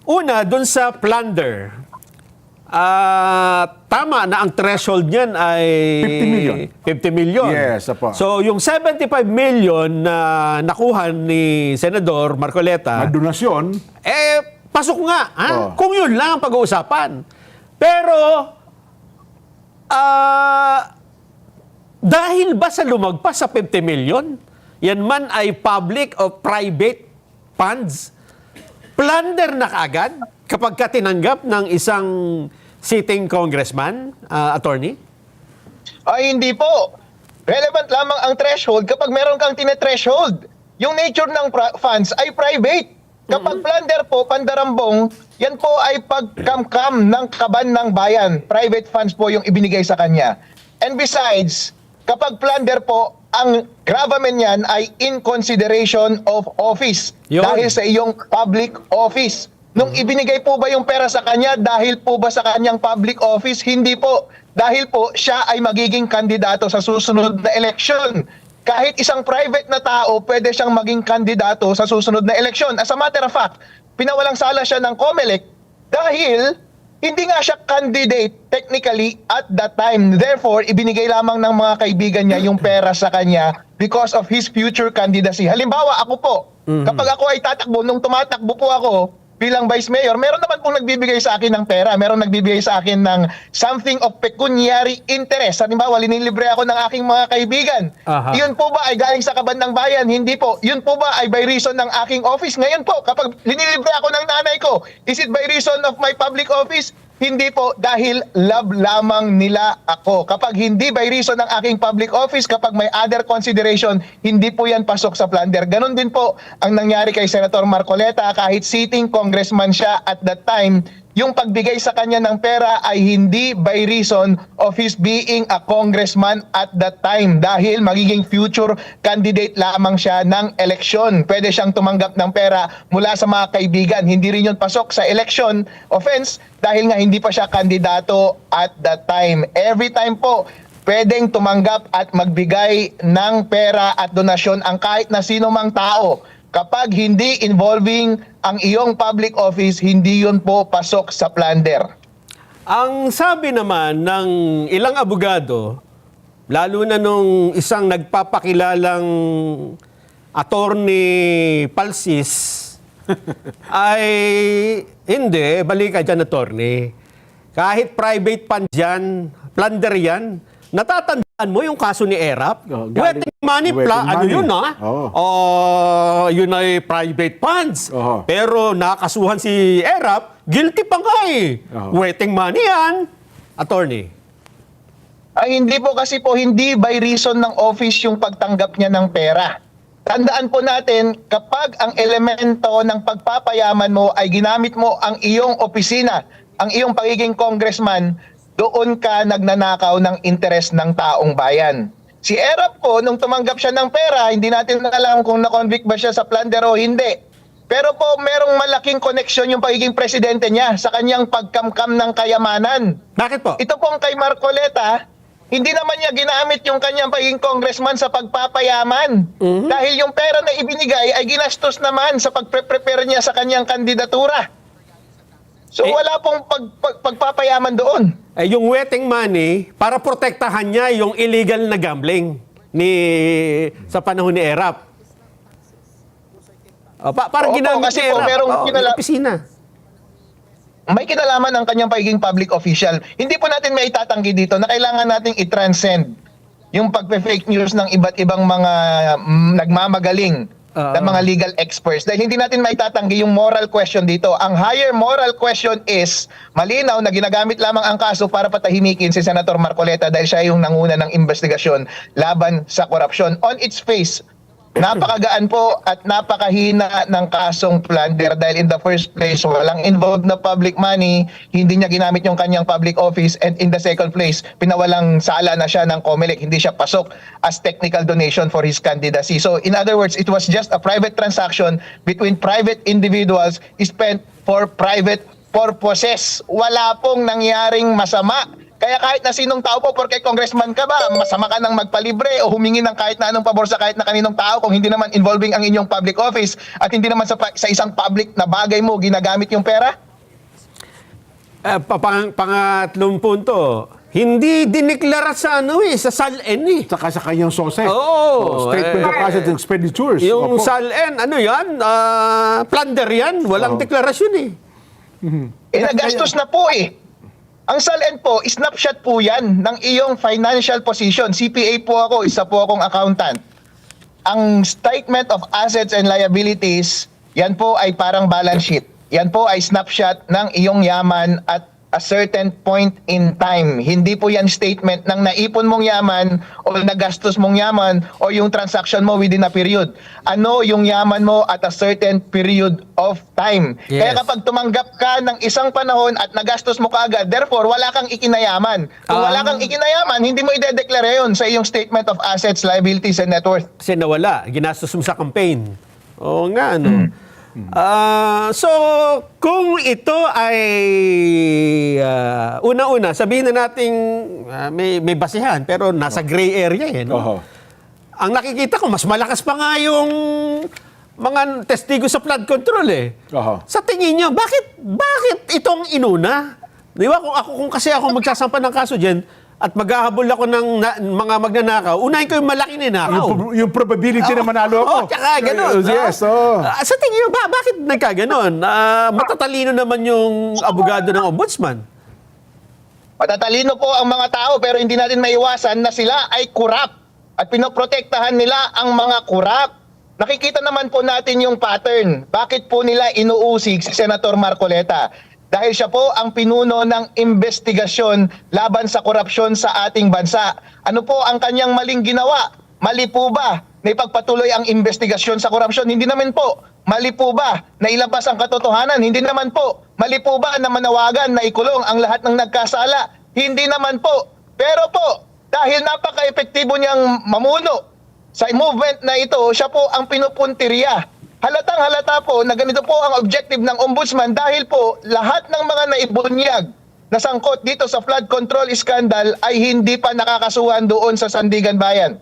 Una, dun sa plunder. Tama na ang threshold niyan ay 50 million. 50 million. Yes, apo. So, yung 75 million na nakuha ni Senador Marcoleta, Na donasyon, pasok nga. Ha? Oh. Kung yun lang ang pag-uusapan. Pero, dahil ba sa lumagpas sa 50 million, yan man ay public o private funds, plunder na kaagad kapag ka tinanggap ng isang sitting congressman, attorney? Ay, hindi po. Relevant lamang ang threshold kapag meron kang tine-threshold. Yung nature ng funds ay private. Kapag plunder po, pandarambong, yan po ay pagkamkam ng kaban ng bayan. Private funds po yung ibinigay sa kanya. And besides, kapag plunder po, ang gravamen niyan ay in consideration of office. Yun. Dahil sa iyong public office. Nung ibinigay po ba yung pera sa kanya dahil po ba sa kanyang public office? Hindi po. Dahil po siya ay magiging kandidato sa susunod na eleksyon. Kahit isang private na tao, pwede siyang maging kandidato sa susunod na eleksyon. As a matter of fact, pinawalang sala siya ng COMELEC dahil hindi nga siya candidate technically at that time. Therefore, ibinigay lamang ng mga kaibigan niya yung pera sa kanya because of his future candidacy. Halimbawa, ako po, kapag ako ay tatakbo, nung tumatakbo po ako, bilang Vice Mayor, meron naman pong nagbibigay sa akin ng pera. Meron nagbibigay sa akin ng something of pecuniary interest. Halimbawa, linilibre ako ng aking mga kaibigan. Aha. Yun po ba ay galing sa kaban ng bayan? Hindi po. Yun po ba ay by reason ng aking office? Ngayon po, kapag linilibre ako ng nanay ko, is it by reason of my public office? Hindi po, dahil love lamang nila ako. Kapag hindi by reason ng aking public office, kapag may other consideration, hindi po yan pasok sa plunder. Ganon din po ang nangyari kay Senator Marcoleta. Kahit sitting congressman siya at that time, yung pagbigay sa kanya ng pera ay hindi by reason of his being a congressman at that time. Dahil magiging future candidate lamang siya ng eleksyon. Pwede siyang tumanggap ng pera mula sa mga kaibigan. Hindi rin yun pasok sa election offense dahil nga hindi pa siya kandidato at that time. Every time po, pwedeng tumanggap at magbigay ng pera at donasyon ang kahit na sino mang tao. Kapag hindi involving ang iyong public office, hindi yun po pasok sa plunder. Ang sabi naman ng ilang abogado, lalo na nung isang nagpapakilalang attorney Palsis, ay hindi, balik ka dyan, attorney. Kahit private fund yan, plunder yan, natatandaan mo yung kaso ni Erap? Wetting money, ano yun ha? Yun ay private funds. Pero nakasuhan si Erap, guilty pa nga eh. Wetting money yan, attorney. Ay hindi po kasi po, hindi by reason ng office yung pagtanggap niya ng pera. Tandaan po natin, kapag ang elemento ng pagpapayaman mo ay ginamit mo ang iyong opisina, ang iyong pagiging congressman, doon ka nagnanakaw ng interes ng taong bayan. Si Erap po, nung tumanggap siya ng pera, hindi natin alam kung na-convict ba siya sa plunder o hindi. Pero po, merong malaking koneksyon yung pagiging presidente niya sa kanyang pagkamkam ng kayamanan. Bakit po? Ito pong kay Marcoleta, hindi naman niya ginamit yung kanyang pagiging congressman sa pagpapayaman. Dahil yung pera na ibinigay ay ginastos naman sa pagpre-prepare niya sa kanyang kandidatura. So wala pong pagpapayaman doon. Yung wetting money, para protektahan niya yung illegal na gambling sa panahon ni Erap. Parang Opo, ginamit kasi ni po, Erap. merong Yung opisina. May kinalaman ang kanyang pagiging public official. Hindi po natin may itatanggi dito na kailangan nating i-transcend yung pagpe-fake news ng iba't ibang mga nagmamagaling ng mga legal experts. Dahil hindi natin maitatanggi yung moral question dito. Ang higher moral question is, malinaw na ginagamit lamang ang kaso para patahimikin si Senator Marcoleta dahil siya yung nanguna ng investigasyon laban sa korupsyon. On its face, napakagaan po at napakahina ng kasong plunder dahil in the first place, walang involved na public money, hindi niya ginamit yung kanyang public office, and in the second place, pinawalang sala na siya ng COMELEC, hindi siya pasok as technical donation for his candidacy. So in other words, it was just a private transaction between private individuals spent for private purposes. Wala pong nangyaring masama Kaya kahit na sinong tao po, porque congressman ka ba, masama ka nang magpalibre o humingi ng kahit na anong pabor sa kahit na kaninong tao kung hindi naman involving ang inyong public office at hindi naman sa isang public na bagay mo ginagamit yung pera? Pangatlong punto, hindi dineklara sa sa SALN eh. Saka sa kanyang SOSE. Oo, Statement of Assets and Expenditures. Yung Opo. SALN, ano yan? Plunder yan. Walang deklarasyon eh. Nagastos na po eh. Ang SALN po, snapshot po yan ng iyong financial position. CPA po ako, isa po akong accountant. Ang Statement of Assets and Liabilities, yan po ay parang balance sheet. Yan po ay snapshot ng iyong yaman at a certain point in time. Hindi po yan statement ng naipon mong yaman o nagastos mong yaman o yung transaction mo within a period. Ano yung yaman mo at a certain period of time. Yes. Kaya kapag tumanggap ka ng isang panahon at nagastos mo kaagad, therefore wala kang ikinayaman. Kung wala kang ikinayaman, hindi mo idedeklara yun sa iyong Statement of Assets, Liabilities, and Net Worth. Kasi nawala. Ginastos mo sa campaign. Oo nga, ano. So, kung ito ay una-una, sabihin na nating may basihan, pero nasa gray area eh. No? Oho. Ang nakikita ko, mas malakas pa nga yung mga testigo sa flood control eh. Oho. Sa tingin nyo, bakit itong inuna? Di ba, kung kasi ako magsasampa ng kaso dyan, at maghahabol ako ng mga magnanakaw, unahin ko yung malaki ninakaw. Yung probability na manalo ako. Tsaka gano'n. Yes, Sa tingin nyo ba, bakit nagkaganon? Matatalino naman yung abogado ng ombudsman. Matatalino po ang mga tao pero hindi natin maiwasan na sila ay corrupt at pinoprotektahan nila ang mga corrupt. Nakikita naman po natin yung pattern. Bakit po nila inuusig si Senator Marcoleta? Dahil siya po ang pinuno ng investigasyon laban sa korupsyon sa ating bansa. Ano po ang kanyang maling ginawa? Mali po ba na ipagpatuloy ang investigasyon sa korupsyon? Hindi naman po. Mali po ba na ilabas ang katotohanan? Hindi naman po. Mali po ba na manawagan na ikulong ang lahat ng nagkasala? Hindi naman po. Pero po, dahil napaka-epektibo niyang mamuno sa movement na ito, siya po ang pinupuntirya. Halatang halata po na ganito po ang objective ng ombudsman dahil po lahat ng mga naibunyag na sangkot dito sa flood control scandal ay hindi pa nakakasuhan doon sa Sandigan Bayan.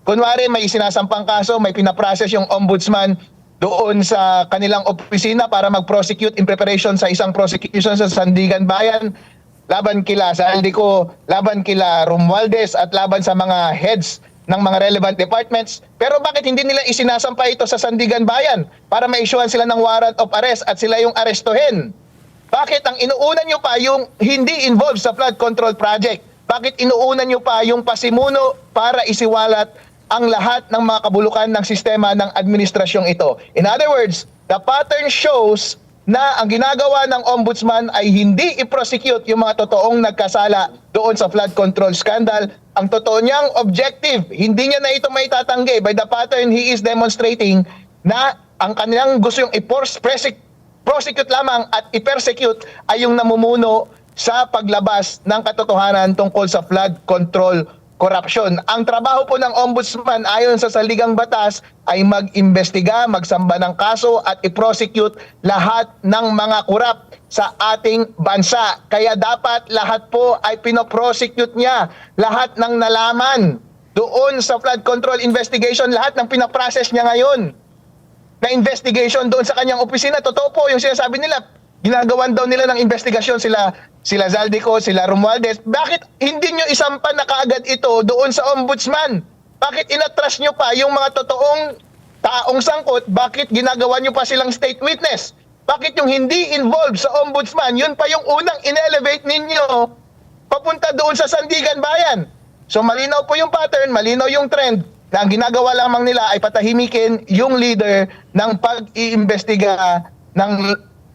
Kunwari may sinasampang kaso, may pinaprocess yung ombudsman doon sa kanilang opisina para mag-prosecute in preparation sa isang prosecution sa Sandigan Bayan, laban kila sa Aldico, laban kila Romualdez at laban sa mga heads ng mga relevant departments. Pero bakit hindi nila isinasampa ito sa Sandigan Bayan para ma-issuean sila ng warrant of arrest at sila yung arestuhin? Bakit ang inuunan nyo pa yung hindi involved sa flood control project? Bakit inuunan nyo pa yung pasimuno para isiwalat ang lahat ng mga kabulukan ng sistema ng administrasyong ito? In other words, the pattern shows na ang ginagawa ng ombudsman ay hindi i-prosecute yung mga totoong nagkasala doon sa flood control scandal. Ang totoo niyang objective, hindi niya na ito may tatanggi. By the pattern, he is demonstrating na ang kanilang gusto yung i-prosecute lamang at i-persecute ay yung namumuno sa paglabas ng katotohanan tungkol sa flood control corruption. Ang trabaho po ng ombudsman ayon sa saligang batas ay mag-imbestiga, magsamba ng kaso at i-prosecute lahat ng mga korap sa ating bansa. Kaya dapat lahat po ay pinoprosecute niya. Lahat ng nalaman doon sa flood control investigation, lahat ng pinaprocess niya ngayon na investigation doon sa kanyang opisina. Totoo po yung sinasabi nila. Ginagawan daw nila ng investigasyon sila Zaldico, sila Romualdez. Bakit hindi nyo isampa na kaagad ito doon sa ombudsman? Bakit inatras nyo pa yung mga totoong taong sangkot? Bakit ginagawa nyo pa silang state witness? Bakit yung hindi involved sa ombudsman, yun pa yung unang in-elevate ninyo papunta doon sa Sandigan Bayan? So malinaw po yung pattern, malinaw yung trend na ang ginagawa lamang nila ay patahimikin yung leader ng pag-iimbestiga ng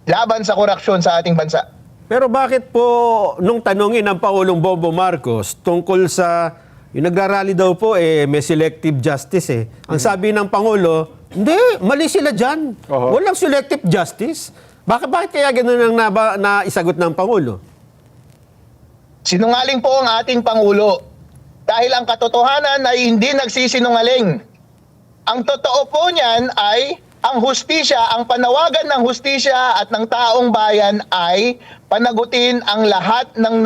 laban sa korupsyon sa ating bansa. Pero bakit po nung tanungin ng Pangulong Bongbong Marcos tungkol sa yung nagrarally daw po may selective justice eh. Ang sabi ng Pangulo, hindi, mali sila dyan. Oho. Walang selective justice. Bakit kaya gano'n ang naisagot ng Pangulo? Sinungaling po ang ating Pangulo dahil ang katotohanan ay hindi nagsisinungaling. Ang totoo po niyan ay ang hustisya, ang panawagan ng hustisya at ng taong bayan ay panagutin ang lahat ng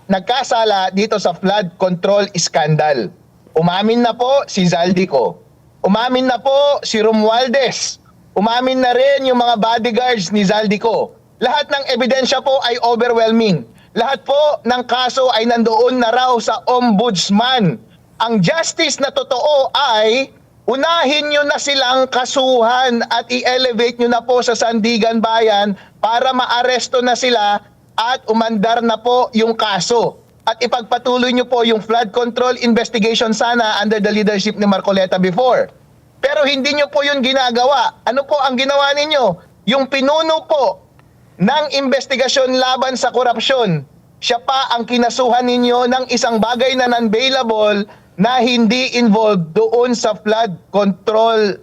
nagkasala dito sa flood control scandal. Umamin na po si Zaldico. Umamin na po si Romualdez. Umamin na rin yung mga bodyguards ni Zaldico. Lahat ng ebidensya po ay overwhelming. Lahat po ng kaso ay nandoon na raw sa ombudsman. Ang justice na totoo ay unahin nyo na silang kasuhan at i-elevate nyo na po sa Sandigan Bayan para maaresto na sila at umandar na po yung kaso. At ipagpatuloy nyo po yung flood control investigation sana under the leadership ni Marcoleta before. Pero hindi nyo po yun ginagawa. Ano po ang ginawa ninyo? Yung pinuno po ng investigasyon laban sa korupsyon, siya pa ang kinasuhan ninyo ng isang bagay na non-bailable na hindi involved doon sa flood control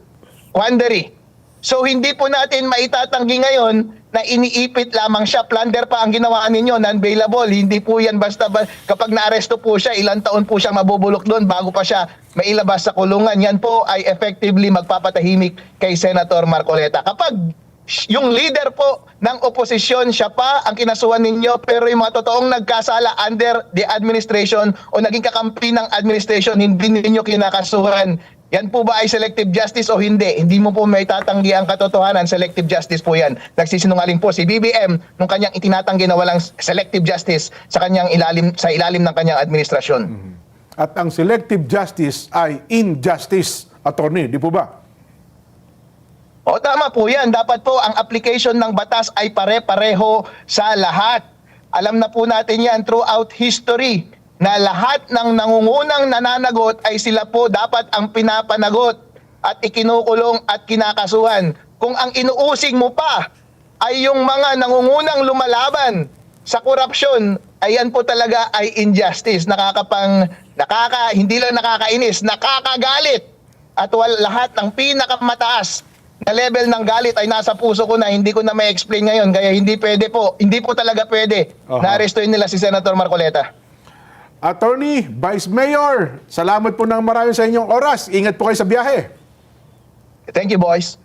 quandary. So hindi po natin maitatanggi ngayon na iniipit lamang siya. Plunder pa ang ginawa ninyo, non-bailable. Hindi po yan basta kapag naaresto po siya, ilang taon po siya mabubulok doon bago pa siya mailabas sa kulungan. Yan po ay effectively magpapatahimik kay Senator Marcoleta. Kapag yung leader po ng oposisyon, siya pa ang kinasuhan ninyo, pero yung mga totoong nagkasala under the administration o naging kakampi ng administration, hindi ninyo kinakasuhan. Yan po ba ay selective justice o hindi? Hindi mo po may tatanggi ang katotohanan, selective justice po yan. Nagsisinungaling po si BBM nung kanyang itinatanggi na walang selective justice sa ilalim ng kanyang administrasyon. At ang selective justice ay injustice, attorney, di po ba? O tama po yan. Dapat po ang application ng batas ay pare-pareho sa lahat. Alam na po natin yan throughout history na lahat ng nangungunang nananagot ay sila po dapat ang pinapanagot at ikinukulong at kinakasuhan. Kung ang inuusig mo pa ay yung mga nangungunang lumalaban sa korupsyon, ayan po talaga ay injustice. Hindi lang nakakainis, nakakagalit. At lahat ng pinakamataas na level ng galit ay nasa puso ko na hindi ko na may explain ngayon, kaya hindi po talaga pwede na arestuin nila si Senator Marcoleta. Attorney, Vice Mayor, salamat po ng marami sa inyong oras. Ingat po kayo sa biyahe. Thank you, boys.